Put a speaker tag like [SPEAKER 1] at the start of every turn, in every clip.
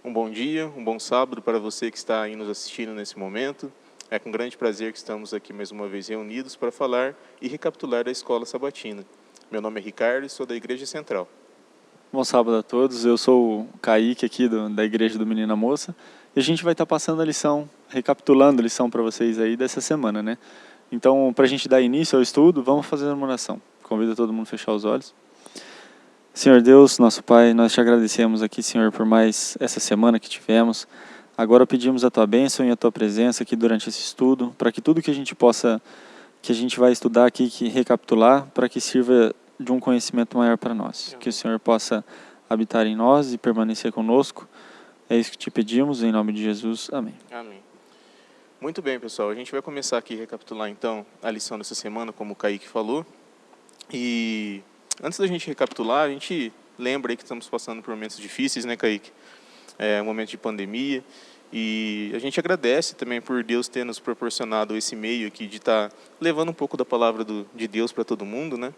[SPEAKER 1] Um bom dia, um bom sábado para você que está aí nos assistindo nesse momento. É com grande prazer que estamos aqui mais uma vez reunidos para falar e recapitular da Escola Sabatina. Meu nome é Ricardo e sou da Igreja Central.
[SPEAKER 2] Bom sábado a todos, eu sou o Kaique aqui da Igreja do Menina Moça e a gente vai estar passando a lição, recapitulando a lição para vocês aí dessa semana, né? Então, para a gente dar início ao estudo, vamos fazer uma oração. Convido todo mundo a fechar os olhos. Senhor Deus, nosso Pai, nós te agradecemos aqui, Senhor, por mais essa semana que tivemos. Agora pedimos a Tua bênção e a Tua presença aqui durante esse estudo, para que tudo que a gente vai estudar aqui, que recapitular, para que sirva de um conhecimento maior para nós. Que o Senhor possa habitar em nós e permanecer conosco. É isso que te pedimos, em nome de Jesus. Amém.
[SPEAKER 1] Amém. Muito bem, pessoal. A gente vai começar aqui a recapitular, então, a lição dessa semana, como o Kaique falou. E antes da gente recapitular, a gente lembra aí que estamos passando por momentos difíceis, né, Kaique? Um momento de pandemia. E a gente agradece também por Deus ter nos proporcionado esse meio aqui de estar levando um pouco da palavra de Deus para todo mundo, né?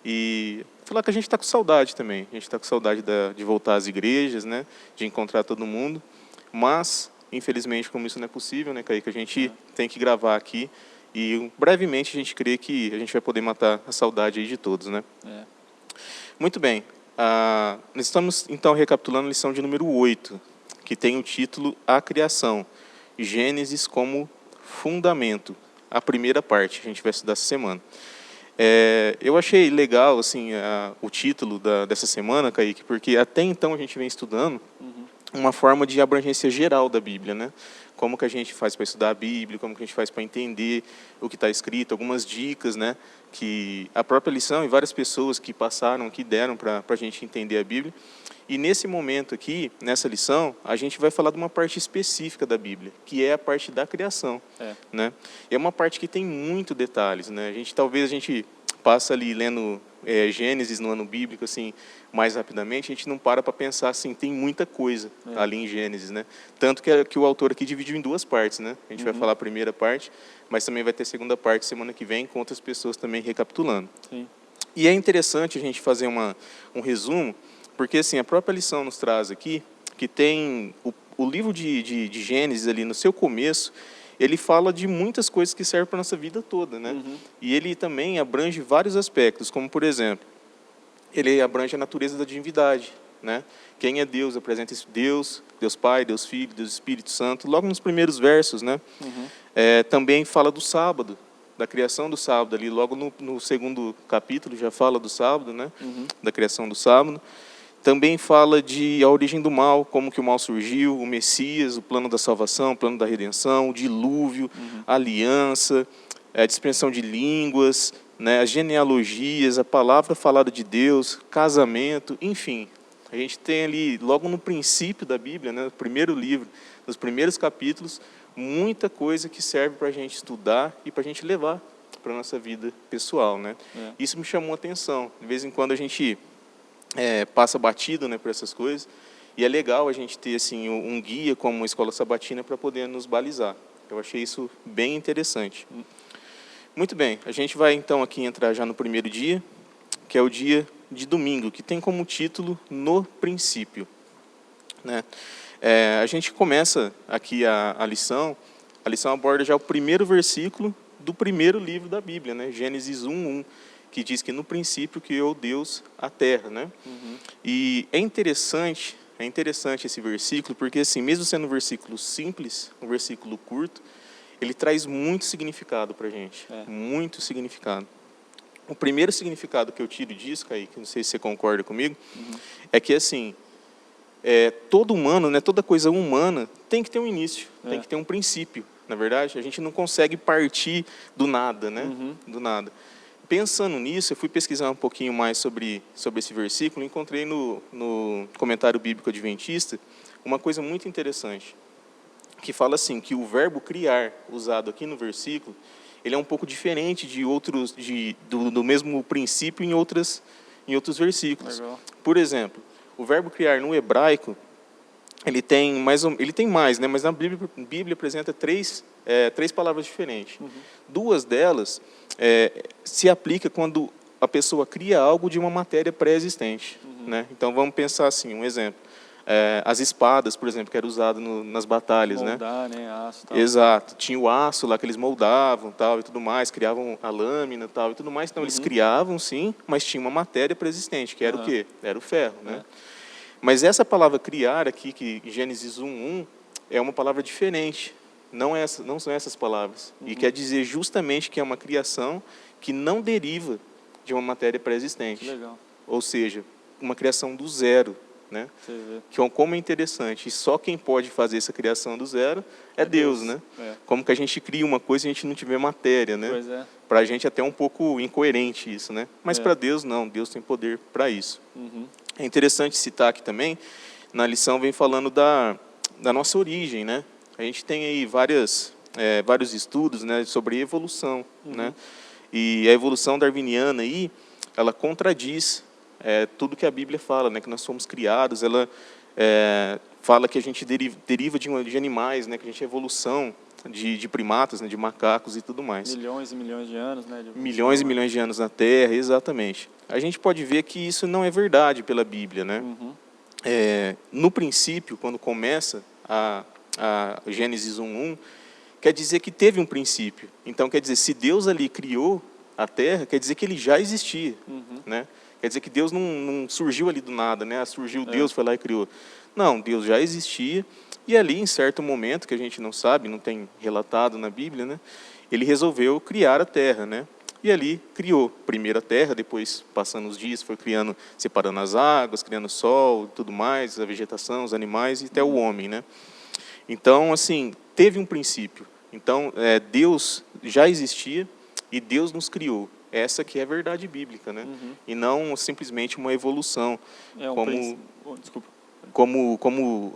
[SPEAKER 1] E falar que a gente está com saudade também. A gente está com saudade de voltar às igrejas, né? De encontrar todo mundo. Mas, infelizmente, como isso não é possível, né, Kaique? A gente tem que gravar aqui. E brevemente a gente crê que a gente vai poder matar a saudade aí de todos, né? Muito bem. Nós estamos, então, recapitulando a lição de número 8, que tem o título A Criação, Gênesis como Fundamento. A primeira parte, a gente vai estudar essa semana. Eu achei legal assim, o título dessa semana, Kaique, porque até então a gente vem estudando uma forma de abrangência geral da Bíblia, né? Como que a gente faz para estudar a Bíblia, como que a gente faz para entender o que está escrito, algumas dicas, né? Que a própria lição e várias pessoas que passaram, que deram para a gente entender a Bíblia. E nesse momento aqui, nessa lição, a gente vai falar de uma parte específica da Bíblia, que é a parte da criação, né? É uma parte que tem muito detalhes, né? Talvez a gente passa ali lendo Gênesis no ano bíblico assim mais rapidamente, a gente não para pensar assim, tem muita coisa ali em Gênesis, né? Tanto que o autor aqui dividiu em duas partes, né? A gente vai falar a primeira parte, mas também vai ter a segunda parte semana que vem, com outras pessoas também recapitulando.
[SPEAKER 2] Sim.
[SPEAKER 1] E é interessante a gente fazer um resumo, porque assim, a própria lição nos traz aqui, que tem o livro de Gênesis ali no seu começo, ele fala de muitas coisas que servem para a nossa vida toda, né? E ele também abrange vários aspectos, como, por exemplo, ele abrange a natureza da divindade, né? Quem é Deus? Apresenta Deus Pai, Deus Filho, Deus Espírito Santo, logo nos primeiros versos, né? Também fala do sábado, da criação do sábado, ali logo no segundo capítulo já fala do sábado, né? Da criação do sábado. Também fala a origem do mal, como que o mal surgiu, o Messias, o plano da salvação, o plano da redenção, o dilúvio, a aliança, a dispersão de línguas, né, as genealogias, a palavra falada de Deus, casamento, enfim. A gente tem ali, logo no princípio da Bíblia, né, no primeiro livro, nos primeiros capítulos, muita coisa que serve para a gente estudar e para a gente levar para a nossa vida pessoal, né? Isso me chamou a atenção. De vez em quando a gente passa batido, né, por essas coisas, e é legal a gente ter assim, um guia como a Escola Sabatina para poder nos balizar. Eu achei isso bem interessante. Muito bem, a gente vai então aqui entrar já no primeiro dia, que é o dia de domingo, que tem como título No Princípio, né? A gente começa aqui a lição aborda já o primeiro versículo do primeiro livro da Bíblia, né? Gênesis 1:1. Que diz que no princípio criou Deus a terra, né? E é interessante esse versículo, porque assim, mesmo sendo um versículo simples, um versículo curto, ele traz muito significado para a gente, muito significado. O primeiro significado que eu tiro disso, Kaique, não sei se você concorda comigo, é que assim, todo humano, né, toda coisa humana tem que ter um início, tem que ter um princípio, na verdade. A gente não consegue partir do nada, né? Do nada. Pensando nisso, eu fui pesquisar um pouquinho mais sobre esse versículo e encontrei no comentário bíblico adventista uma coisa muito interessante, que fala assim, que o verbo criar, usado aqui no versículo, ele é um pouco diferente de outros, do mesmo princípio em outros versículos.
[SPEAKER 2] Legal.
[SPEAKER 1] Por exemplo, o verbo criar no hebraico, ele tem mais, né? Mas na Bíblia apresenta três palavras diferentes. Duas delas se aplica quando a pessoa cria algo de uma matéria pré-existente, né? Então vamos pensar assim, um exemplo. as espadas, por exemplo, que era usado nas batalhas,
[SPEAKER 2] Moldar, né? Aço, tal.
[SPEAKER 1] Exato. Tinha o aço lá que eles moldavam, tal, e tudo mais, criavam a lâmina, tal, e tudo mais. Então, eles criavam, sim, mas tinha uma matéria pré-existente, que era o quê? Era o ferro, né? Mas essa palavra criar aqui, que em Gênesis 1:1, é uma palavra diferente. Não são essas palavras. E quer dizer justamente que é uma criação que não deriva de uma matéria pré-existente.
[SPEAKER 2] Que legal.
[SPEAKER 1] Ou seja, uma criação do zero, né?
[SPEAKER 2] Você vê.
[SPEAKER 1] Que como é interessante. E só quem pode fazer essa criação do zero é Deus, né? Como que a gente cria uma coisa e a gente não tiver matéria, né?
[SPEAKER 2] Pois é.
[SPEAKER 1] Para a gente é até um pouco incoerente isso, né? Mas para Deus não, Deus tem poder para isso. É interessante citar aqui também, na lição vem falando da nossa origem, né? A gente tem aí vários estudos, né, sobre evolução, né? E a evolução darwiniana aí, ela contradiz tudo que a Bíblia fala, né? Que nós somos criados, ela fala que a gente deriva de animais, né? Que a gente é evolução de primatas, né? De macacos e tudo mais.
[SPEAKER 2] Milhões e milhões de anos, né?
[SPEAKER 1] Milhões e milhões de anos na Terra, exatamente. A gente pode ver que isso não é verdade pela Bíblia, né? No princípio, quando começa a Gênesis 1:1, quer dizer que teve um princípio. Então, quer dizer, se Deus ali criou a Terra, quer dizer que ele já existia, né? Quer dizer que Deus não surgiu ali do nada, né? Surgiu Deus, foi lá e criou. Não, Deus já existia, e ali, em certo momento, que a gente não sabe, não tem relatado na Bíblia, né? Ele resolveu criar a Terra, né? E ali criou primeiro a Terra, depois, passando os dias, foi criando, separando as águas, criando o sol, tudo mais, a vegetação, os animais e até o homem, né? Então, assim, teve um princípio. Então, Deus já existia e Deus nos criou. Essa que é a verdade bíblica, né? E não simplesmente uma evolução, como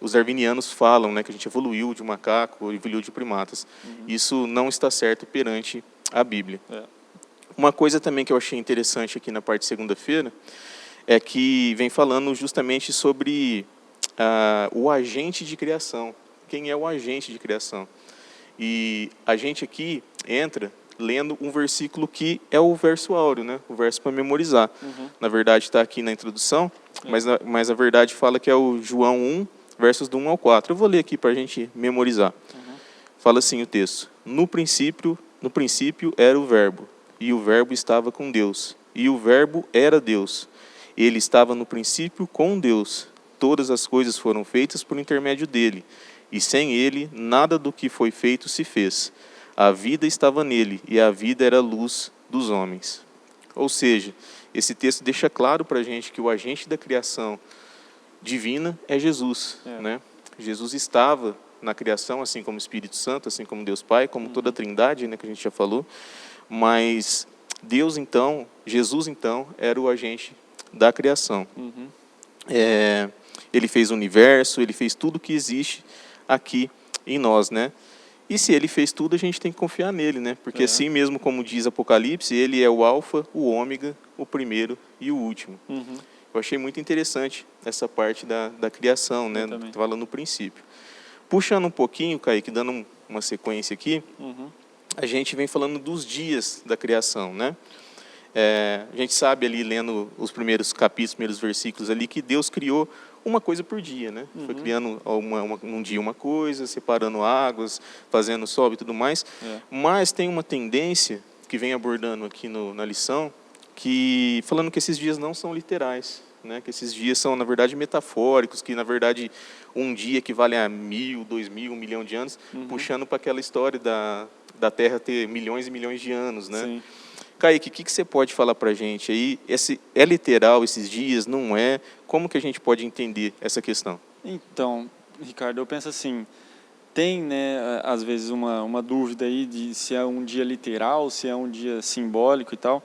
[SPEAKER 1] os darwinianos falam, né? Que a gente evoluiu de macaco, evoluiu de primatas. Isso não está certo perante a Bíblia. Uma coisa também que eu achei interessante aqui na parte de segunda-feira é que vem falando justamente sobre o agente de criação. Quem é o agente de criação? E a gente aqui entra lendo um versículo que é o verso áureo, né? O verso para memorizar. Na verdade está aqui na introdução, mas a verdade fala que é o João 1, versos do 1 ao 4. Eu vou ler aqui para a gente memorizar. Fala assim o texto: No princípio era o Verbo, e o Verbo estava com Deus, e o Verbo era Deus. Ele estava no princípio com Deus. Todas as coisas foram feitas por intermédio dele, e sem ele nada do que foi feito se fez. A vida estava nele, e a vida era a luz dos homens. Ou seja, esse texto deixa claro para a gente que o agente da criação divina é Jesus, né? Jesus estava na criação, assim como o Espírito Santo, assim como Deus Pai, como toda a Trindade, né, que a gente já falou. Mas Deus, então, Jesus, então, era o agente da criação. Ele fez o universo, ele fez tudo que existe aqui em nós, né? E se ele fez tudo, a gente tem que confiar nele, né? Porque assim mesmo como diz Apocalipse, ele é o alfa, o ômega, o primeiro e o último. Eu achei muito interessante essa parte da criação, né? Falando no princípio. Puxando um pouquinho, Kaique, dando uma sequência aqui, a gente vem falando dos dias da criação, né? A gente sabe ali, lendo os primeiros capítulos, os primeiros versículos ali, que Deus criou uma coisa por dia, né? Foi criando num dia uma coisa, separando águas, fazendo sol e tudo mais. Mas tem uma tendência que vem abordando aqui na lição, falando que esses dias não são literais, né? Que esses dias são, na verdade, metafóricos, que, na verdade, um dia equivale a 1.000, 2.000, 1 milhão de anos, puxando para aquela história da Terra ter milhões e milhões de anos, né?
[SPEAKER 2] Sim.
[SPEAKER 1] Kaique, o que você pode falar para a gente aí? É literal esses dias? Não é? Como que a gente pode entender essa questão?
[SPEAKER 2] Então, Ricardo, eu penso assim, tem, né, às vezes uma dúvida aí de se é um dia literal, se é um dia simbólico e tal,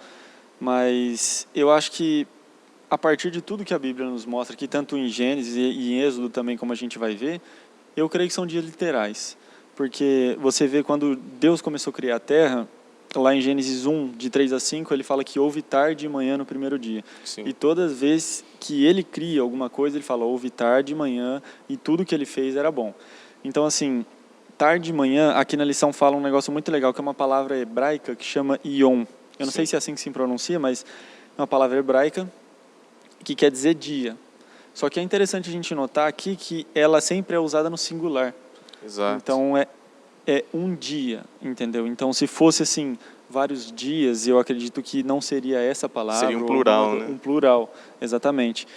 [SPEAKER 2] mas eu acho que a partir de tudo que a Bíblia nos mostra aqui, tanto em Gênesis e em Êxodo também, como a gente vai ver, eu creio que são dias literais, porque você vê quando Deus começou a criar a Terra, lá em Gênesis 1, de 3 a 5, ele fala que houve tarde e manhã no primeiro dia.
[SPEAKER 1] Sim.
[SPEAKER 2] E todas as vezes que ele cria alguma coisa, ele fala houve tarde e manhã, e tudo que ele fez era bom. Então, assim, tarde e manhã, aqui na lição fala um negócio muito legal, que é uma palavra hebraica que chama Yom. Eu não sei se é assim que se pronuncia, mas é uma palavra hebraica que quer dizer dia. Só que é interessante a gente notar aqui que ela sempre é usada no singular.
[SPEAKER 1] Exato.
[SPEAKER 2] Então, é um dia, entendeu? Então, se fosse assim, vários dias, eu acredito que não seria essa palavra.
[SPEAKER 1] Seria um plural, né?
[SPEAKER 2] Um plural, exatamente.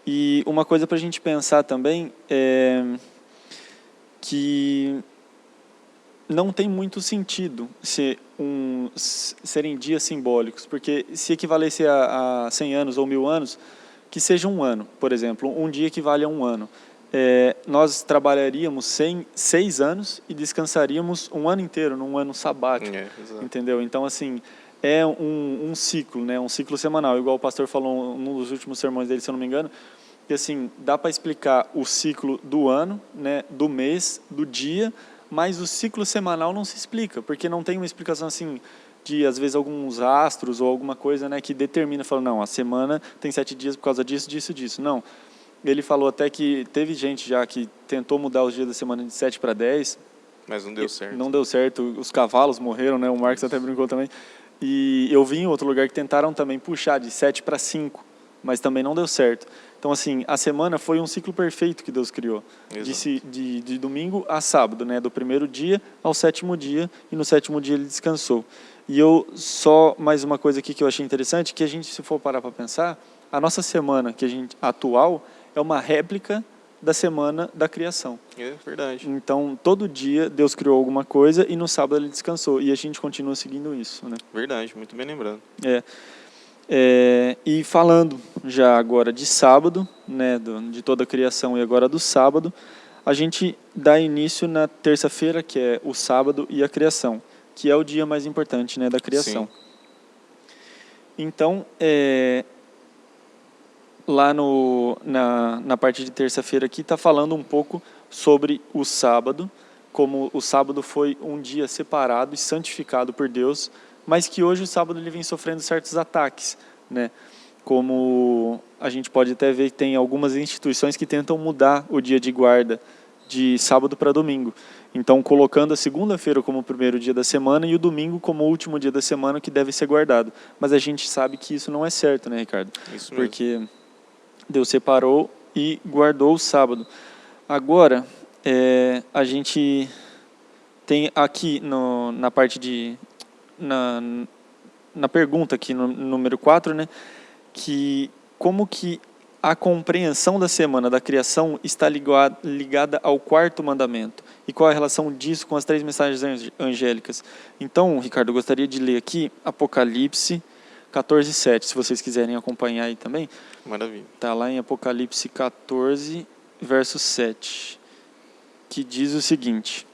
[SPEAKER 2] E uma coisa para a gente pensar também é que não tem muito sentido serem dias simbólicos, porque se equivalesse a 100 anos ou 1000 anos, que seja um ano, por exemplo, um dia equivale a um ano. Nós trabalharíamos 6 anos e descansaríamos um ano inteiro, num ano sabático, entendeu? Então, assim, é um ciclo, né? Um ciclo semanal, igual o pastor falou num dos últimos sermões dele, se eu não me engano, que assim, dá para explicar o ciclo do ano, né, do mês, do dia, mas o ciclo semanal não se explica, porque não tem uma explicação assim de, às vezes, alguns astros ou alguma coisa, né, que determina, fala, não, a semana tem 7 dias por causa disso, disso, disso. Não. Ele falou até que teve gente já que tentou mudar os dias da semana de 7 para 10.
[SPEAKER 1] Mas não deu certo.
[SPEAKER 2] Não deu certo, os cavalos morreram, né, o Marcos até brincou também. E eu vi em outro lugar que tentaram também puxar de 7 para 5, mas também não deu certo. Então, assim, a semana foi um ciclo perfeito que Deus criou. De domingo a sábado, né? Do primeiro dia ao 7º dia, e no 7º dia ele descansou. E só mais uma coisa aqui que eu achei interessante, que a gente, se for parar para pensar, a nossa semana atual é uma réplica da semana da criação.
[SPEAKER 1] É verdade.
[SPEAKER 2] Então, todo dia Deus criou alguma coisa e no sábado ele descansou. E a gente continua seguindo isso, né?
[SPEAKER 1] Verdade, muito bem lembrando.
[SPEAKER 2] E falando já agora de sábado, né, de toda a criação e agora do sábado, a gente dá início na terça-feira, que é o sábado e a criação, que é o dia mais importante, né, da criação.
[SPEAKER 1] Sim.
[SPEAKER 2] Então, lá na parte de terça-feira aqui está falando um pouco sobre o sábado, como o sábado foi um dia separado e santificado por Deus, mas que hoje o sábado ele vem sofrendo certos ataques, né? Como a gente pode até ver que tem algumas instituições que tentam mudar o dia de guarda de sábado para domingo. Então, colocando a segunda-feira como o primeiro dia da semana e o domingo como o último dia da semana que deve ser guardado. Mas a gente sabe que isso não é certo, né, Ricardo?
[SPEAKER 1] Isso mesmo.
[SPEAKER 2] Porque Deus separou e guardou o sábado. Agora, a gente tem aqui na parte de... Na pergunta aqui no número 4, né, que como que a compreensão da semana da criação está ligada ao 4º mandamento e qual a relação disso com as 3 mensagens angélicas. Então, Ricardo, eu gostaria de ler aqui Apocalipse 14:7, se vocês quiserem acompanhar aí também.
[SPEAKER 1] Maravilha.
[SPEAKER 2] Está lá em Apocalipse 14, verso 7, que diz o seguinte: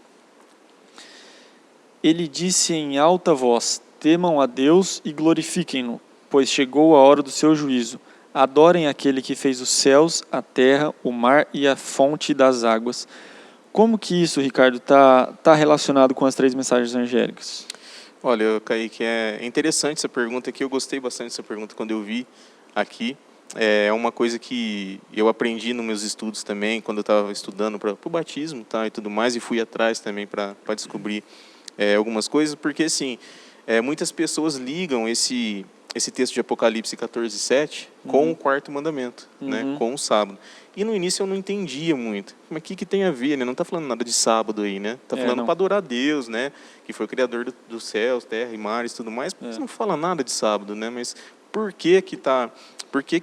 [SPEAKER 2] Ele disse em alta voz, temam a Deus e glorifiquem-no, pois chegou a hora do seu juízo. Adorem aquele que fez os céus, a terra, o mar e a fonte das águas. Como que isso, Ricardo, tá relacionado com as 3 mensagens angélicas?
[SPEAKER 1] Olha, Kaique, é interessante essa pergunta aqui. Eu gostei bastante dessa pergunta quando eu vi aqui. É uma coisa que eu aprendi nos meus estudos também, quando eu estava estudando para o batismo, tá, e tudo mais, e fui atrás também para descobrir algumas coisas, porque assim, muitas pessoas ligam esse texto de Apocalipse 14:7 com o 4º mandamento, né, com o sábado. E no início eu não entendia muito. Mas o que tem a ver, né? Não está falando nada de sábado aí, né? Está falando para adorar a Deus, né? Que foi o criador dos céus, terra e mares e tudo mais. Mas não fala nada de sábado, né? Mas por que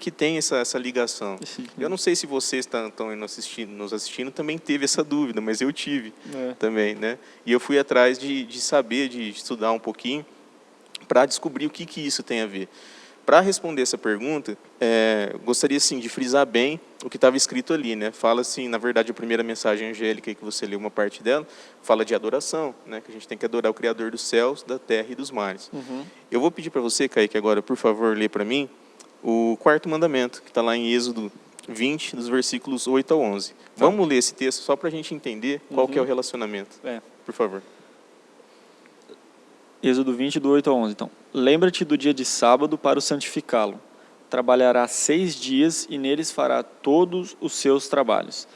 [SPEAKER 1] tem essa ligação? Eu não sei se vocês estão nos assistindo também teve essa dúvida, mas eu tive também, né? E eu fui atrás de saber, de estudar um pouquinho para descobrir o que isso tem a ver. Para responder essa pergunta, gostaria sim de frisar bem o que estava escrito ali, né? Fala assim, na verdade, a primeira mensagem angélica que você leu uma parte dela, fala de adoração, né? Que a gente tem que adorar o Criador dos céus, da terra e dos mares. Eu vou pedir para você, Kaique, agora, por favor, ler para mim o 4º mandamento, que está lá em Êxodo 20, dos versículos 8 ao 11. Vamos ler esse texto só para a gente entender qual que é o relacionamento. Por favor.
[SPEAKER 2] Êxodo 20, do 8 ao 11. Então, lembra-te do dia de sábado para o santificá-lo. Trabalhará 6 dias e neles fará todos os seus trabalhos.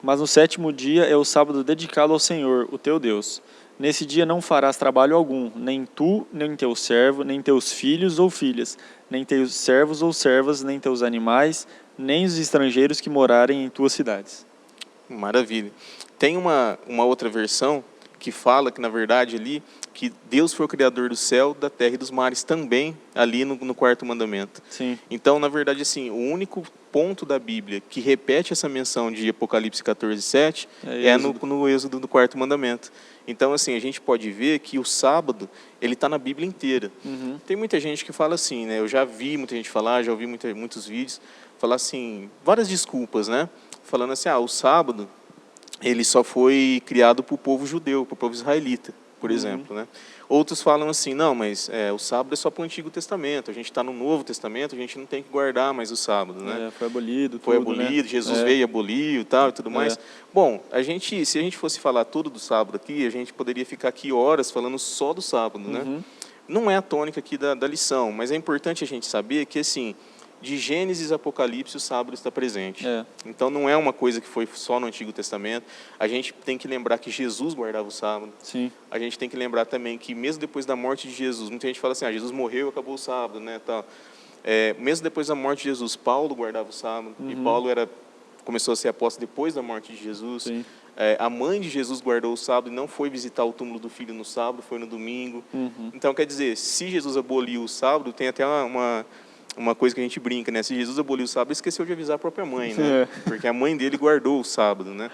[SPEAKER 2] Mas no 7º dia é o sábado dedicado ao Senhor, o teu Deus. Nesse dia não farás trabalho algum, nem tu, nem teu servo, nem teus filhos ou filhas, nem teus servos ou servas, nem teus animais, nem os estrangeiros que morarem em tuas cidades.
[SPEAKER 1] Maravilha. Tem uma outra versão que fala que, na verdade, ali, que Deus foi o criador do céu, da terra e dos mares também, ali no quarto mandamento.
[SPEAKER 2] Sim.
[SPEAKER 1] Então, na verdade, assim, o único ponto da Bíblia que repete essa menção de Apocalipse 14:7 é no êxodo do quarto mandamento. Então, assim, a gente pode ver que o sábado, ele está na Bíblia inteira. Tem muita gente que fala assim, né? Eu já vi muita gente falar, já ouvi muitos vídeos, falar assim, várias desculpas, né? Falando assim, o sábado, ele só foi criado para o povo judeu, para o povo israelita, por exemplo, né? Outros falam assim, não, mas o sábado é só para o Antigo Testamento, a gente está no Novo Testamento, a gente não tem que guardar mais o sábado, né?
[SPEAKER 2] Foi abolido.
[SPEAKER 1] Foi
[SPEAKER 2] tudo,
[SPEAKER 1] abolido,
[SPEAKER 2] né?
[SPEAKER 1] Jesus veio e aboliu e tudo mais. Bom, se a gente fosse falar tudo do sábado aqui, a gente poderia ficar aqui horas falando só do sábado, né? Não é a tônica aqui da lição, mas é importante a gente saber que, assim, de Gênesis a Apocalipse, o sábado está presente. Então, não é uma coisa que foi só no Antigo Testamento. A gente tem que lembrar que Jesus guardava o sábado.
[SPEAKER 2] Sim.
[SPEAKER 1] A gente tem que lembrar também que, mesmo depois da morte de Jesus, muita gente fala assim, Jesus morreu e acabou o sábado, né? Tal. Mesmo depois da morte de Jesus, Paulo guardava o sábado. E Paulo começou a ser apóstolo depois da morte de Jesus.
[SPEAKER 2] Sim.
[SPEAKER 1] A mãe de Jesus guardou o sábado e não foi visitar o túmulo do filho no sábado, foi no domingo. Então, quer dizer, se Jesus aboliu o sábado, tem até uma coisa que a gente brinca, né? Se Jesus aboliu o sábado, esqueceu de avisar a própria mãe, né? Porque a mãe dele guardou o sábado, né?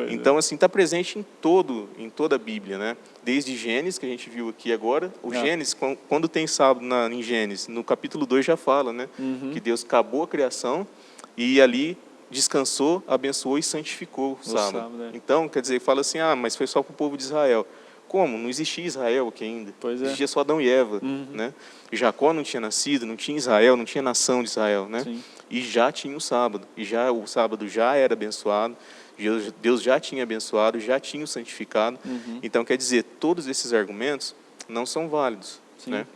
[SPEAKER 1] Então, assim, está presente em toda a Bíblia, né? Desde Gênesis, que a gente viu aqui agora. O Gênesis, quando tem sábado em Gênesis, no capítulo 2 já fala, né? Que Deus acabou a criação e ali descansou, abençoou e santificou o sábado. Então, quer dizer, fala assim, mas foi só para o povo de Israel. Como? Não existia Israel aqui ainda. Existia só Adão e Eva, né? Jacó não tinha nascido, não tinha Israel, não tinha nação de Israel, né?
[SPEAKER 2] Sim.
[SPEAKER 1] E já tinha o sábado. E o sábado já era abençoado. Deus já tinha abençoado, já tinha o santificado. Então, quer dizer, todos esses argumentos não são válidos, né?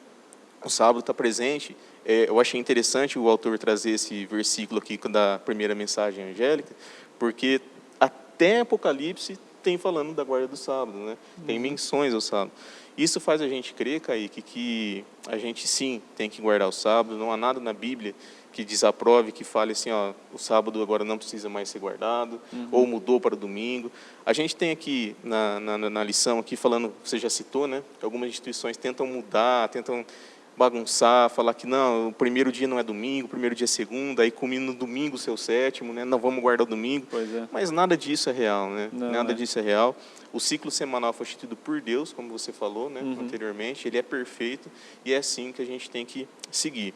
[SPEAKER 1] O sábado está presente. Eu achei interessante o autor trazer esse versículo aqui da primeira mensagem angélica, porque até Apocalipse tem falando da guarda do sábado, né? Tem menções ao sábado. Isso faz a gente crer, Kaique, que a gente sim tem que guardar o sábado. Não há nada na Bíblia que desaprove, que fale assim, o sábado agora não precisa mais ser guardado, ou mudou para o domingo. A gente tem aqui na lição, aqui falando, você já citou, né? Que algumas instituições tentam mudar, tentam bagunçar, falar que não, o primeiro dia não é domingo, o primeiro dia é segunda, aí culmina no domingo o seu sétimo, né? Não vamos guardar o domingo. Mas nada disso é real, né? Nada disso é real. O ciclo semanal foi instituído por Deus, como você falou, né? Anteriormente, ele é perfeito e é assim que a gente tem que seguir.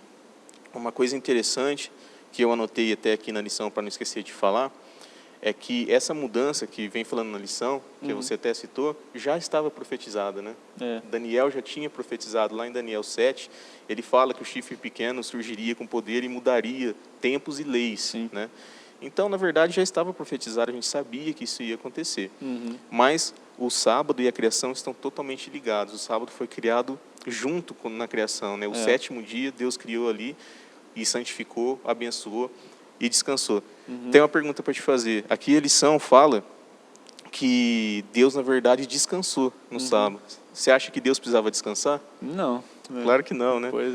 [SPEAKER 1] Uma coisa interessante que eu anotei até aqui na lição para não esquecer de falar, é que essa mudança que vem falando na lição, que você até citou, já estava profetizada, né? Daniel já tinha profetizado lá em Daniel 7, ele fala que o chifre pequeno surgiria com poder e mudaria tempos e leis, né? Então, na verdade, já estava profetizado, a gente sabia que isso ia acontecer. Mas o sábado e a criação estão totalmente ligados. O sábado foi criado junto na criação, né? O sétimo dia, Deus criou ali e santificou, abençoou e descansou. Tem uma pergunta para te fazer. Aqui a lição fala que Deus, na verdade, descansou no sábado. Você acha que Deus precisava descansar?
[SPEAKER 2] Não.
[SPEAKER 1] Claro que não, né?
[SPEAKER 2] Pois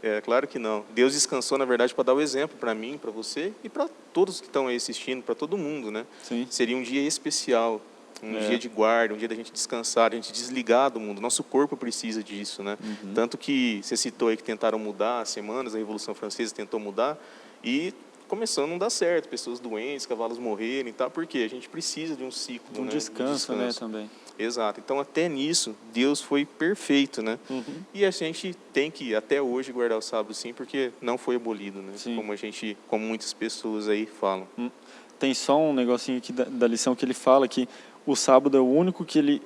[SPEAKER 2] é.
[SPEAKER 1] Claro que não. Deus descansou, na verdade, para dar o exemplo para mim, para você e para todos que estão aí assistindo, para todo mundo, né?
[SPEAKER 2] Sim.
[SPEAKER 1] Seria um dia especial, um dia de guarda, um dia da gente descansar, a gente desligar do mundo. Nosso corpo precisa disso, né? Tanto que você citou aí que tentaram mudar as semanas, a Revolução Francesa tentou mudar e começou a não dar certo, pessoas doentes, cavalos morrerem e tal, porque a gente precisa de um ciclo,
[SPEAKER 2] de um descanso, né, também.
[SPEAKER 1] Exato. Então, até nisso, Deus foi perfeito, né? E a gente tem que, até hoje, guardar o sábado sim, porque não foi abolido, né?
[SPEAKER 2] Sim.
[SPEAKER 1] Como muitas pessoas aí falam.
[SPEAKER 2] Tem só um negocinho aqui da lição que ele fala que o sábado é o único que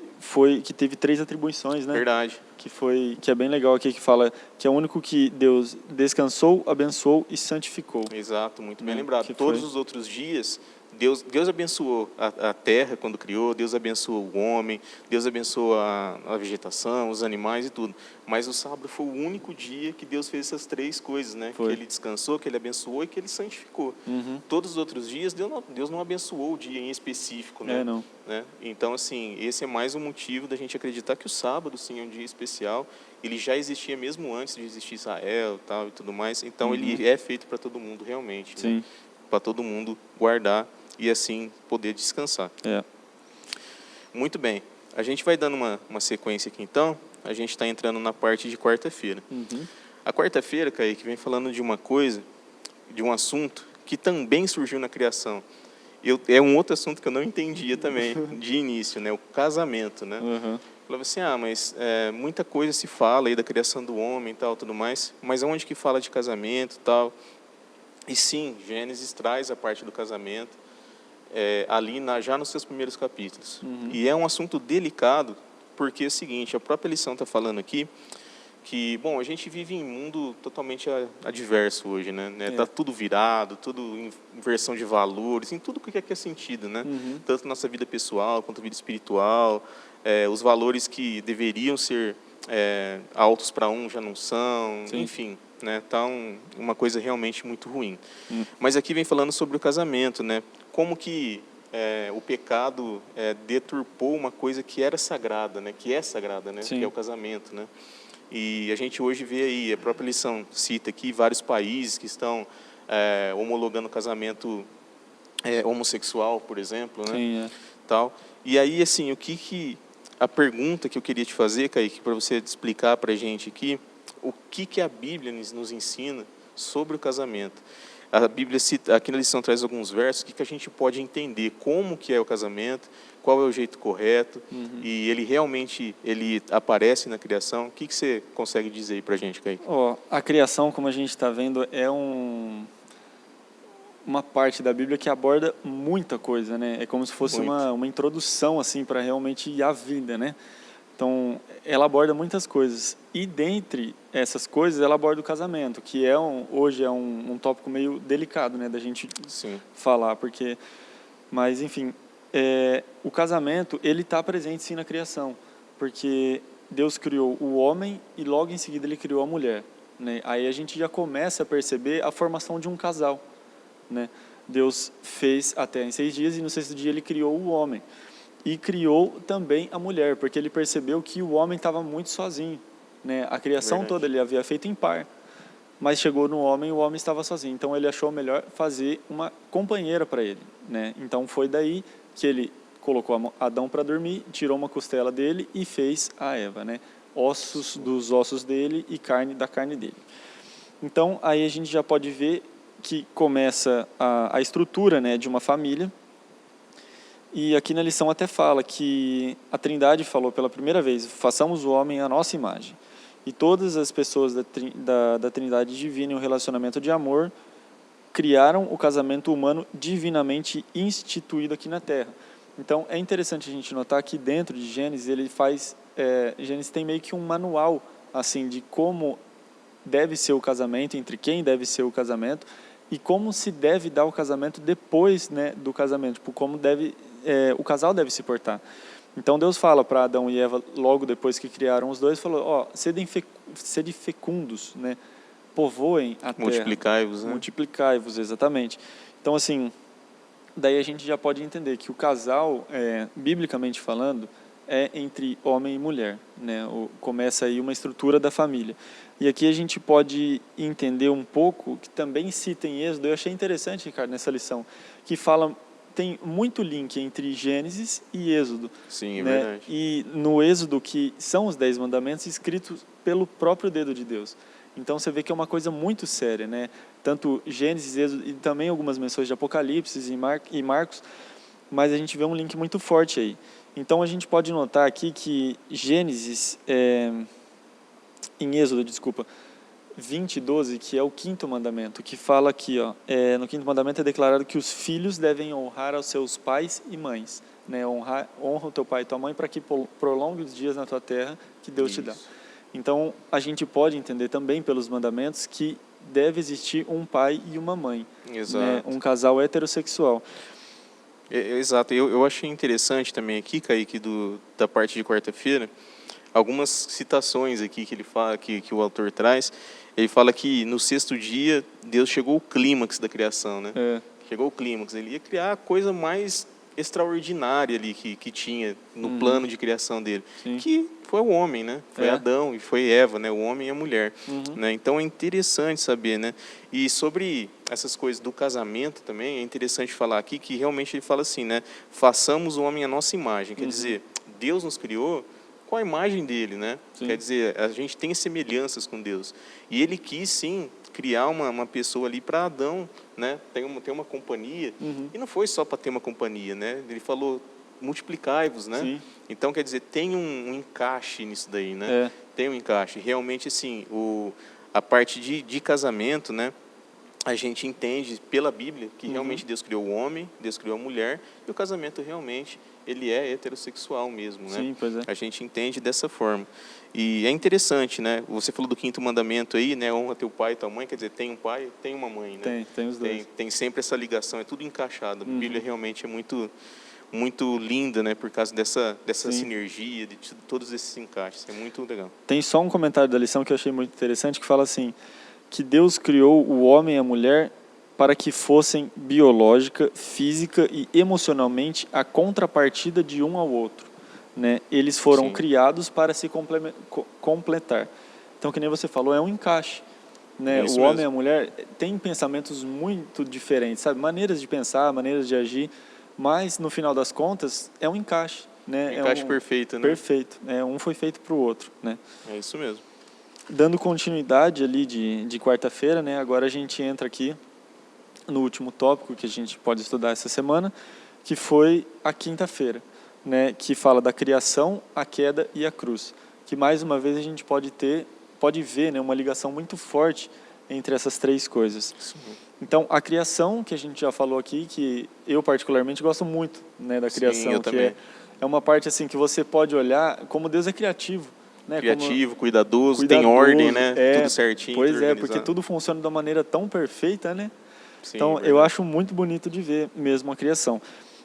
[SPEAKER 2] teve 3 atribuições, né?
[SPEAKER 1] Verdade.
[SPEAKER 2] Que é bem legal aqui, que fala que é o único que Deus descansou, abençoou e santificou.
[SPEAKER 1] Exato, muito bem lembrado. Todos os outros dias, Deus abençoou a terra quando criou, Deus abençoou o homem, Deus abençoou a vegetação, os animais e tudo. Mas o sábado foi o único dia que Deus fez essas 3 coisas, né? Que ele descansou, que ele abençoou e que ele santificou. Todos os outros dias, Deus não abençoou o dia em específico, né?
[SPEAKER 2] Não.
[SPEAKER 1] Então, assim, esse é mais um motivo da gente acreditar que o sábado, sim, é um dia especial. Ele já existia mesmo antes de existir Israel, tal, e tudo mais. Então, ele é feito para todo mundo, realmente.
[SPEAKER 2] Sim.
[SPEAKER 1] Né? Para todo mundo guardar e, assim, poder descansar.
[SPEAKER 2] É.
[SPEAKER 1] Muito bem. A gente vai dando uma sequência aqui, então. A gente está entrando na parte de quarta-feira. A quarta-feira, Kaique, vem falando de uma coisa, de um assunto que também surgiu na criação. É um outro assunto que eu não entendia também, de início, né? O casamento, né? Falava assim, mas muita coisa se fala aí da criação do homem e tal, tudo mais, mas onde que fala de casamento e tal? E sim, Gênesis traz a parte do casamento ali já nos seus primeiros capítulos. E é um assunto delicado, porque é o seguinte, a própria lição está falando aqui, que, bom, a gente vive em um mundo totalmente adverso hoje, né? Tá tudo virado, tudo inversão de valores, em tudo que é sentido, né? Tanto nossa vida pessoal quanto vida espiritual, os valores que deveriam ser altos para um já não são, enfim, né? Tá uma coisa realmente muito ruim. Mas aqui vem falando sobre o casamento, né? Como que o pecado deturpou uma coisa que era sagrada, né? Que é sagrada, né? Que é o casamento, né? E a gente hoje vê aí, a própria lição cita aqui, vários países que estão homologando casamento homossexual, por exemplo, né?
[SPEAKER 2] Sim,
[SPEAKER 1] Tal. E aí, assim, a pergunta que eu queria te fazer, Kaique, para você explicar para a gente aqui, o que a Bíblia nos ensina sobre o casamento. A Bíblia cita, aqui na lição traz alguns versos, o que a gente pode entender, como que é o casamento, qual é o jeito correto, e ele realmente aparece na criação. O que você consegue dizer aí para a gente, Kaique?
[SPEAKER 2] A criação, como a gente está vendo, é uma parte da Bíblia que aborda muita coisa, né? É como se fosse uma introdução assim para realmente a vida, né? Então, ela aborda muitas coisas. E dentre essas coisas, ela aborda o casamento, que hoje é um tópico meio delicado, né, da gente falar, porque... Mas, enfim, o casamento, ele está presente sim na criação, porque Deus criou o homem e logo em seguida ele criou a mulher, né? Aí a gente já começa a perceber a formação de um casal, né? Deus fez até em 6 dias e no 6º dia ele criou o homem. E criou também a mulher, porque ele percebeu que o homem estava muito sozinho, né? A criação toda ele havia feito em par, mas chegou no homem e o homem estava sozinho. Então ele achou melhor fazer uma companheira para ele, né? Então foi daí que ele colocou Adão para dormir, tirou uma costela dele e fez a Eva, né? Ossos dos ossos dele e carne da carne dele. Então aí a gente já pode ver que começa a estrutura, né, de uma família. E aqui na lição até fala que a Trindade falou pela primeira vez, façamos o homem à nossa imagem. E todas as pessoas da Trindade divina em um relacionamento de amor criaram o casamento humano divinamente instituído aqui na Terra. Então é interessante a gente notar que dentro de Gênesis, Gênesis tem meio que um manual assim, de como deve ser o casamento, entre quem deve ser o casamento, e como se deve dar o casamento depois, né, do casamento, tipo, como o casal deve se portar. Então Deus fala para Adão e Eva, logo depois que criaram os dois, falou, sede fecundos, né, povoem a terra.
[SPEAKER 1] Multiplicai-vos, né?
[SPEAKER 2] Multiplicai-vos, exatamente. Então, assim, daí a gente já pode entender que o casal, biblicamente falando, é entre homem e mulher, né? Começa aí uma estrutura da família. E aqui a gente pode entender um pouco, que também cita em Êxodo, eu achei interessante, Ricardo, nessa lição, que tem muito link entre Gênesis e Êxodo.
[SPEAKER 1] Sim, é
[SPEAKER 2] né?
[SPEAKER 1] verdade.
[SPEAKER 2] E no Êxodo, que são os 10 mandamentos escritos pelo próprio dedo de Deus. Então você vê que é uma coisa muito séria, né? Tanto Gênesis, Êxodo, e também algumas menções de Apocalipse e Marcos, mas a gente vê um link muito forte aí. Então a gente pode notar aqui que Gênesis, em Êxodo, 20:12, que é o 5º mandamento, que fala aqui, no 5º mandamento é declarado que os filhos devem honrar aos seus pais e mães, né? Honra o teu pai e tua mãe para que prolongue os dias na tua terra que Deus te dá. Então a gente pode entender também pelos mandamentos que deve existir um pai e uma mãe, né? Um casal heterossexual.
[SPEAKER 1] Exato, eu achei interessante também aqui, Kaique, da parte de quarta-feira, algumas citações aqui que ele fala, que o autor traz. Ele fala que no 6º dia Deus chegou ao clímax da criação, né? Chegou ao clímax, ele ia criar a coisa mais extraordinária ali que tinha no plano de criação dele,
[SPEAKER 2] Sim.
[SPEAKER 1] que foi o homem, né? Foi Adão e foi Eva, né? O homem e a mulher, né? Então é interessante saber, né? E sobre essas coisas do casamento também é interessante falar aqui que realmente ele fala assim, né? Façamos o homem à nossa imagem, quer dizer, Deus nos criou com a imagem dele, né?
[SPEAKER 2] Sim.
[SPEAKER 1] Quer dizer, a gente tem semelhanças com Deus. E ele quis, sim, criar uma pessoa ali para Adão, né? Ter uma companhia. E não foi só para ter uma companhia, né? Ele falou, multiplicai-vos, né?
[SPEAKER 2] Sim.
[SPEAKER 1] Então, quer dizer, tem um encaixe nisso daí, né?
[SPEAKER 2] É.
[SPEAKER 1] Tem um encaixe. Realmente, assim, a parte de casamento, né? A gente entende pela Bíblia que realmente Deus criou o homem, Deus criou a mulher, e o casamento realmente, ele é heterossexual mesmo, né?
[SPEAKER 2] Sim, pois é.
[SPEAKER 1] A gente entende dessa forma. E é interessante, né? Você falou do 5º mandamento aí, né? Honra teu pai e tua mãe, quer dizer, tem um pai, tem uma mãe, né?
[SPEAKER 2] Tem os dois.
[SPEAKER 1] Tem sempre essa ligação, é tudo encaixado. A Bíblia realmente é muito linda, né? Por causa dessa sinergia, de todos esses encaixes. É muito legal.
[SPEAKER 2] Tem só um comentário da lição que eu achei muito interessante, que fala assim, que Deus criou o homem e a mulher para que fossem biológica, física e emocionalmente a contrapartida de um ao outro, né? Eles foram criados para se completar. Então, que nem você falou, é um encaixe, né? O homem e a mulher têm pensamentos muito diferentes, sabe? Maneiras de pensar, maneiras de agir, mas no final das contas é um encaixe, né?
[SPEAKER 1] Encaixe perfeito, né?
[SPEAKER 2] Perfeito. Um foi feito para o outro, né?
[SPEAKER 1] É isso mesmo.
[SPEAKER 2] Dando continuidade ali de quarta-feira, né? Agora a gente entra aqui no último tópico que a gente pode estudar essa semana, que foi a quinta-feira, né? Que fala da criação, a queda e a cruz. Que mais uma vez a gente pode ver, né? Uma ligação muito forte entre essas três coisas. Sim. Então, a criação, que a gente já falou aqui, que eu particularmente gosto muito, né? Da criação.
[SPEAKER 1] Sim, eu
[SPEAKER 2] que
[SPEAKER 1] também.
[SPEAKER 2] é uma parte assim que você pode olhar como Deus é criativo. Né?
[SPEAKER 1] Criativo, cuidadoso, tem ordem, né? Tudo certinho.
[SPEAKER 2] Pois
[SPEAKER 1] tudo
[SPEAKER 2] porque tudo funciona de uma maneira tão perfeita, né?
[SPEAKER 1] Sim,
[SPEAKER 2] então,
[SPEAKER 1] verdade.
[SPEAKER 2] eu acho muito bonito de ver mesmo a criação.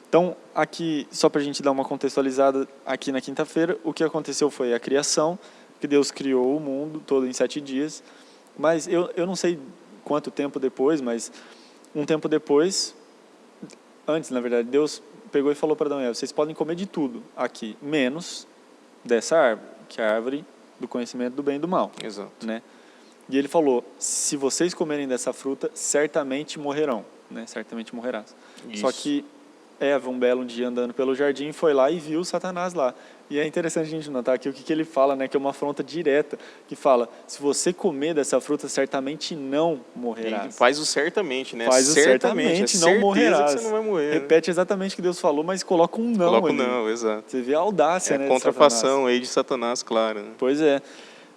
[SPEAKER 2] Então, aqui, só para a gente dar uma contextualizada, aqui na quinta-feira, o que aconteceu foi a criação, que Deus criou o mundo todo em 7 dias, mas eu não sei quanto tempo depois, mas um tempo depois, antes, na verdade, Deus pegou e falou para Adão e Eva, vocês podem comer de tudo aqui, menos dessa árvore, que é a árvore do conhecimento do bem e do mal.
[SPEAKER 1] Exato.
[SPEAKER 2] Né? E ele falou, se vocês comerem dessa fruta, certamente morrerão. Né? Certamente morrerás.
[SPEAKER 1] Isso.
[SPEAKER 2] Só que Eva, um belo dia andando pelo jardim, foi lá e viu Satanás lá. E é interessante a gente notar aqui o que ele fala, né? Que é uma afronta direta, que fala, se você comer dessa fruta, certamente não morrerás.
[SPEAKER 1] E faz o certamente, né?
[SPEAKER 2] Faz o certamente não morrerás.
[SPEAKER 1] Que você não vai morrer,
[SPEAKER 2] repete exatamente o que Deus falou, mas coloca um não
[SPEAKER 1] Coloca
[SPEAKER 2] ali.
[SPEAKER 1] não, exato.
[SPEAKER 2] Você vê a audácia, né?
[SPEAKER 1] A contrafação aí de Satanás, claro. Né?
[SPEAKER 2] Pois é.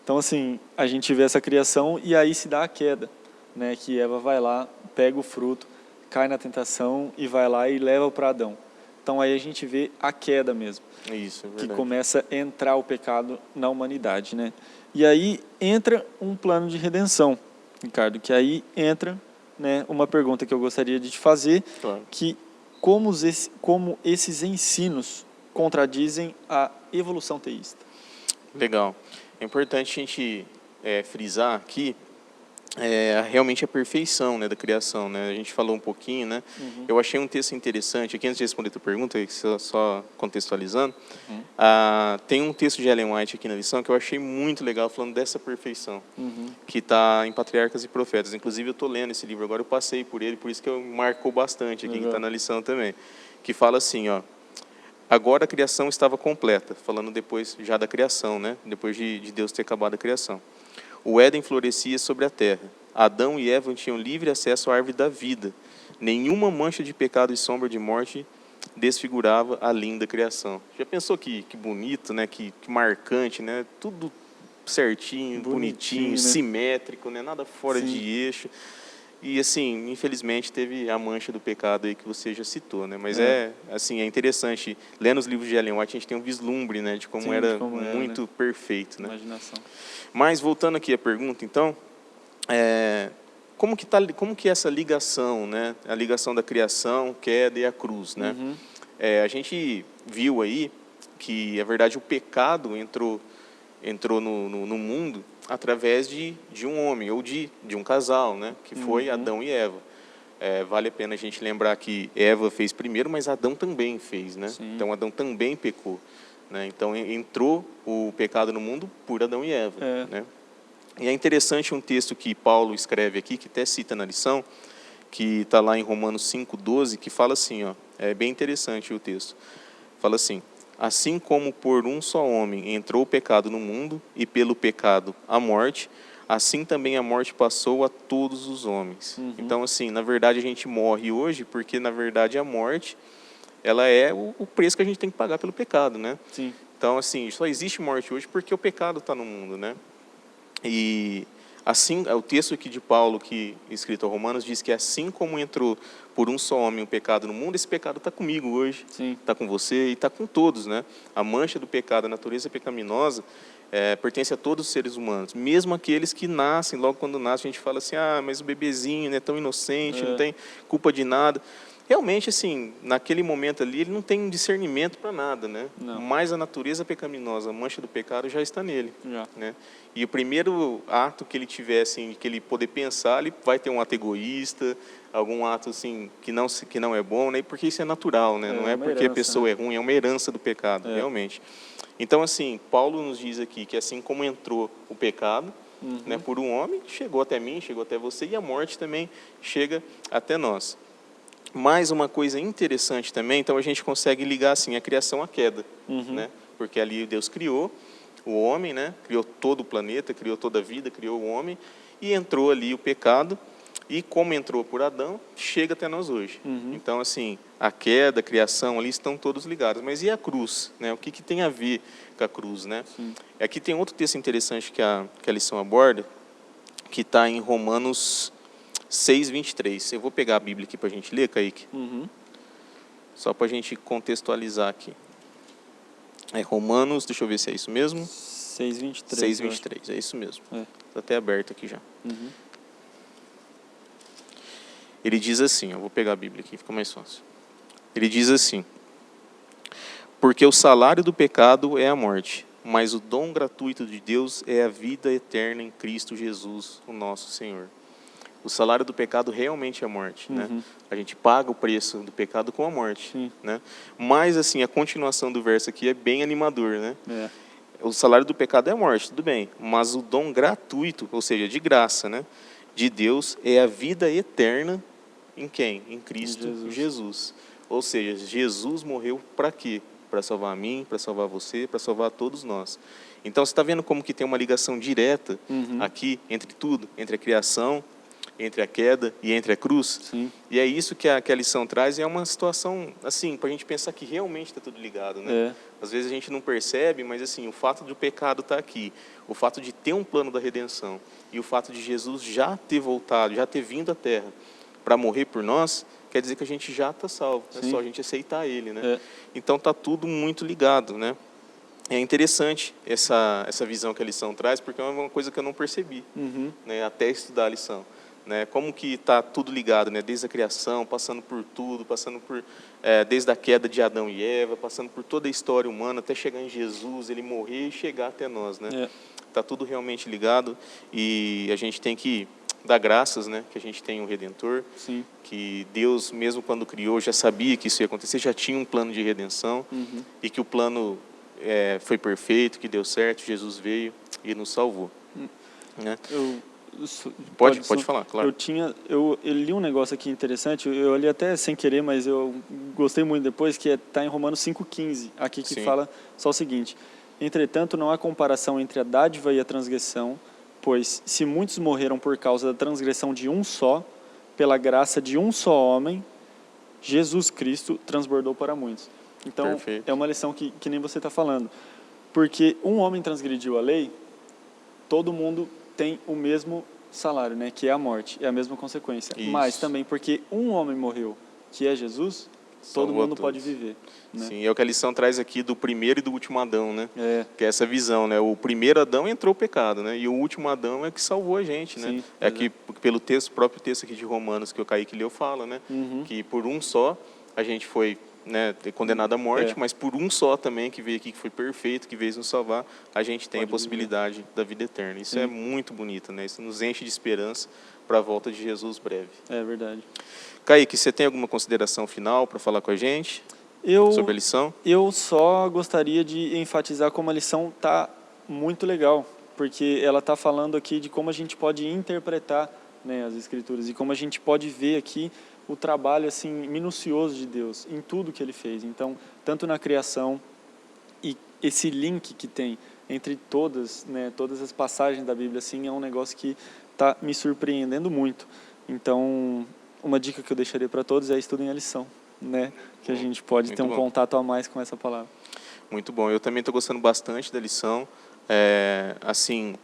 [SPEAKER 2] Então, assim, a gente vê essa criação e aí se dá a queda, né? Que Eva vai lá, pega o fruto, cai na tentação e vai lá e leva para Adão. Então, aí a gente vê a queda mesmo.
[SPEAKER 1] Isso, é verdade.
[SPEAKER 2] Que começa a entrar o pecado na humanidade, né? E aí entra um plano de redenção, Ricardo, que aí entra, né, uma pergunta que eu gostaria de te fazer,
[SPEAKER 1] claro.
[SPEAKER 2] Que como esses ensinos contradizem a evolução teísta.
[SPEAKER 1] Legal. É importante a gente frisar aqui realmente a perfeição, né, da criação, né? A gente falou um pouquinho, né? Eu achei um texto interessante aqui, antes de responder a tua pergunta, só contextualizando, tem um texto de Ellen White aqui na lição que eu achei muito legal, falando dessa perfeição, que está em Patriarcas e Profetas. Inclusive, eu estou lendo esse livro agora, eu passei por ele, por isso que eu marcou bastante aqui, que está na lição também, que fala assim, ó, agora a criação estava completa, falando depois já da criação, né? Depois de Deus ter acabado a criação. O Éden florescia sobre a terra. Adão e Eva tinham livre acesso à árvore da vida. Nenhuma mancha de pecado e sombra de morte desfigurava a linda criação. Já pensou que bonito, né? Que marcante, né? Tudo certinho, bonitinho,
[SPEAKER 2] né?
[SPEAKER 1] Simétrico, né? Nada fora de eixo. E, assim, infelizmente, teve a mancha do pecado aí que você já citou, né? Mas é interessante. Lendo os livros de Ellen White, a gente tem um vislumbre, né? De como era muito perfeito, né?
[SPEAKER 2] Imaginação.
[SPEAKER 1] Mas, voltando aqui à pergunta, então, como que é essa ligação, né? A ligação da criação, queda e a cruz, né? A gente viu aí que, na verdade, o pecado entrou no mundo através de um homem, ou de um casal, né? Que foi Adão e Eva. vale a pena a gente lembrar que Eva fez primeiro, mas Adão também fez, né?
[SPEAKER 2] Sim.
[SPEAKER 1] Então Adão também pecou, né? Então entrou o pecado no mundo por Adão e Eva, né? E é interessante um texto que Paulo escreve aqui, que até cita na lição, que está lá em Romanos 5,12, que fala assim, ó, é bem interessante o texto. Fala assim: assim como por um só homem entrou o pecado no mundo, e pelo pecado a morte, assim também a morte passou a todos os homens. Então, assim, na verdade a gente morre hoje porque, na verdade, a morte, ela é o preço que a gente tem que pagar pelo pecado, né?
[SPEAKER 2] Sim.
[SPEAKER 1] Então, assim, só existe morte hoje porque o pecado está no mundo, né? E assim, o texto aqui de Paulo, que escrito aos Romanos, diz que assim como entrou por um só homem o pecado no mundo, esse pecado está comigo hoje, está com você e está com todos, né? A mancha do pecado, a natureza pecaminosa, pertence a todos os seres humanos, mesmo aqueles que nascem. Logo quando nasce, a gente fala assim: ah, mas o bebezinho, né, tão inocente, não tem culpa de nada. Realmente, assim, naquele momento ali, ele não tem discernimento para nada, né?
[SPEAKER 2] Não.
[SPEAKER 1] Mas a natureza pecaminosa, a mancha do pecado já está nele,
[SPEAKER 2] Já.
[SPEAKER 1] né? E o primeiro ato que ele tiver, assim, que ele poder pensar, ele vai ter um ato egoísta, algum ato, assim, que não é bom, né? Porque isso é natural, né? Não é porque
[SPEAKER 2] herança,
[SPEAKER 1] a pessoa é ruim, é uma herança do pecado, realmente. Então, assim, Paulo nos diz aqui que assim como entrou o pecado, né, por um homem, chegou até mim, chegou até você, e a morte também chega até nós. Mais uma coisa interessante também, então a gente consegue ligar assim a criação à queda, né? Porque ali Deus criou o homem, né? Criou todo o planeta, criou toda a vida, criou o homem, e entrou ali o pecado, e como entrou por Adão, chega até nós hoje. Então, assim, a queda, a criação ali estão todos ligados. Mas e a cruz, né? O que tem a ver com a cruz, né? Aqui tem outro texto interessante que a lição aborda, que está em Romanos 6:23. Eu vou pegar a Bíblia aqui para a gente ler, Kaique. Só para a gente contextualizar aqui. É Romanos, deixa eu ver se é isso mesmo.
[SPEAKER 2] 6:23.
[SPEAKER 1] 6:23, é isso mesmo. Está até aberto aqui já. Ele diz assim, eu vou pegar a Bíblia aqui, fica mais fácil. Ele diz assim: porque o salário do pecado é a morte, mas o dom gratuito de Deus é a vida eterna em Cristo Jesus, o nosso Senhor. O salário do pecado realmente é a morte, né? A gente paga o preço do pecado com a morte, né? Mas, assim, a continuação do verso aqui é bem animador, né? O salário do pecado é a morte, tudo bem, mas o dom gratuito, ou seja, de graça, né, de Deus, é a vida eterna em quem? Em Cristo Jesus. Ou seja, Jesus morreu para quê? Para salvar a mim, para salvar você, para salvar todos nós. Então, você está vendo como que tem uma ligação direta aqui entre tudo, entre a criação, entre a queda e entre a cruz? E é isso que a lição traz, e é uma situação, assim, para a gente pensar que realmente está tudo ligado, né? Às vezes a gente não percebe, mas, assim, o fato do pecado estar aqui, o fato de ter um plano da redenção, e o fato de Jesus já ter voltado, já ter vindo à Terra para morrer por nós, quer dizer que a gente já está salvo. É só a gente aceitar Ele, né? Então está tudo muito ligado, né? É interessante essa visão que a lição traz, porque é uma coisa que eu não percebi, né, até estudar a lição, né? Como que está tudo ligado, né? Desde a criação, passando por tudo, passando por desde a queda de Adão e Eva, passando por toda a história humana, até chegar em Jesus, Ele morrer e chegar até nós, né? Está tudo realmente ligado, e a gente tem que dar graças, né, que a gente tem um Redentor, que Deus, mesmo quando criou, já sabia que isso ia acontecer, já tinha um plano de redenção, e que o plano foi perfeito, que deu certo, Jesus veio e nos salvou. Né? Pode falar, claro.
[SPEAKER 2] Eu li um negócio aqui interessante, eu li até sem querer, mas eu gostei muito depois, que está em Romanos 5,15, aqui que fala só o seguinte: entretanto, não há comparação entre a dádiva e a transgressão, pois se muitos morreram por causa da transgressão de um só, pela graça de um só homem, Jesus Cristo transbordou para muitos. Então,
[SPEAKER 1] perfeito.
[SPEAKER 2] É uma lição que nem você está falando. Porque um homem transgrediu a lei, todo mundo tem o mesmo salário, né, que é a morte, é a mesma consequência.
[SPEAKER 1] Isso.
[SPEAKER 2] Mas também porque um homem morreu, que é Jesus, todo mundo pode viver. Né?
[SPEAKER 1] Sim, é o que a lição traz aqui do primeiro e do último Adão, né? Que é essa visão, né? O primeiro Adão entrou o pecado, né? E o último Adão é que salvou a gente, né?
[SPEAKER 2] Sim,
[SPEAKER 1] que pelo próprio texto aqui de Romanos que o Kaique leu fala, né? Que por um só a gente foi, né, condenado à morte, mas por um só também que veio aqui, que foi perfeito, que veio nos salvar, a gente tem a possibilidade da vida eterna. Isso é muito bonito, né? Isso nos enche de esperança para a volta de Jesus breve.
[SPEAKER 2] É verdade.
[SPEAKER 1] Kaique, você tem alguma consideração final para falar com a gente sobre a lição?
[SPEAKER 2] Eu só gostaria de enfatizar como a lição está muito legal, porque ela está falando aqui de como a gente pode interpretar, né, as Escrituras e como a gente pode ver aqui o trabalho assim minucioso de Deus em tudo que Ele fez. Então, tanto na criação e esse link que tem entre todas, né, todas as passagens da Bíblia, assim, é um negócio que está me surpreendendo muito. Então, uma dica que eu deixaria para todos é estudem a lição, né, que a gente pode
[SPEAKER 1] Muito
[SPEAKER 2] ter um
[SPEAKER 1] bom.
[SPEAKER 2] contato a mais com essa palavra.
[SPEAKER 1] Muito bom. Eu também estou gostando bastante da lição. Assim,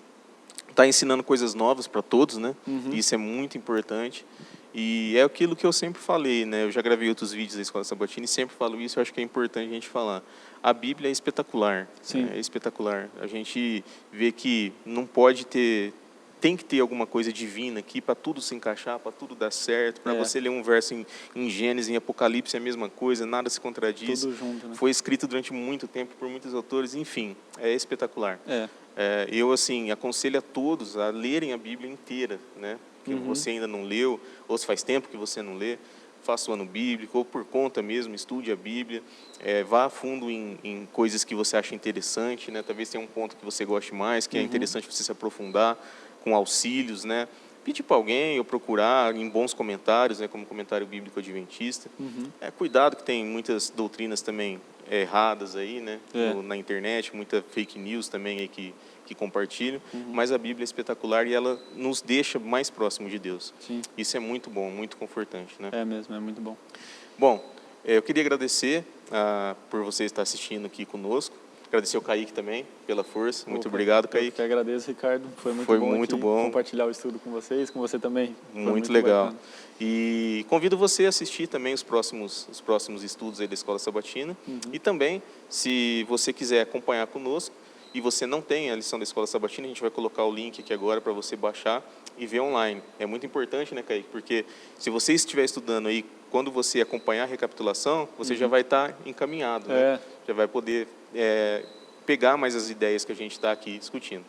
[SPEAKER 1] está ensinando coisas novas para todos, né? Isso é muito importante. E é aquilo que eu sempre falei, né? Eu já gravei outros vídeos da Escola Sabatina e sempre falo isso. Eu acho que é importante a gente falar. A Bíblia é espetacular.
[SPEAKER 2] Sim.
[SPEAKER 1] É espetacular. A gente vê que não pode ter... Tem que ter alguma coisa divina aqui para tudo se encaixar, para tudo dar certo. Para você ler um verso em Gênesis, em Apocalipse é a mesma coisa, nada se contradiz.
[SPEAKER 2] Tudo junto, né?
[SPEAKER 1] Foi escrito durante muito tempo por muitos autores, enfim, é espetacular. Eu, assim, aconselho a todos a lerem a Bíblia inteira, né? Que você ainda não leu, ou se faz tempo que você não lê, faça o ano bíblico, ou por conta mesmo, estude a Bíblia, vá a fundo em coisas que você acha interessante, né? Talvez tenha um ponto que você goste mais, que é interessante você se aprofundar, com auxílios, né? Pedir para alguém ou procurar em bons comentários, né? Como comentário bíblico adventista. Cuidado que tem muitas doutrinas também erradas aí, né? Na internet, muita fake news também aí que compartilham, mas a Bíblia é espetacular e ela nos deixa mais próximo de Deus.
[SPEAKER 2] Sim.
[SPEAKER 1] Isso é muito bom, muito confortante, né?
[SPEAKER 2] É mesmo, é muito bom.
[SPEAKER 1] Bom, eu queria agradecer por você estar assistindo aqui conosco. Agradecer ao Kaique também pela força. Muito obrigado, Kaique.
[SPEAKER 2] Eu que agradeço, Ricardo. Foi muito bom compartilhar o estudo com vocês, com você também.
[SPEAKER 1] Muito legal. Bacana. E convido você a assistir também os próximos estudos aí da Escola Sabatina. E também, se você quiser acompanhar conosco e você não tem a lição da Escola Sabatina, a gente vai colocar o link aqui agora para você baixar e ver online. É muito importante, né, Kaique? Porque se você estiver estudando aí, quando você acompanhar a recapitulação, você já vai estar encaminhado, né? Já vai poder pegar mais as ideias que a gente está aqui discutindo.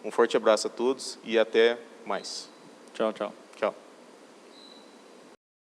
[SPEAKER 1] Um forte abraço a todos e até mais.
[SPEAKER 2] Tchau, tchau.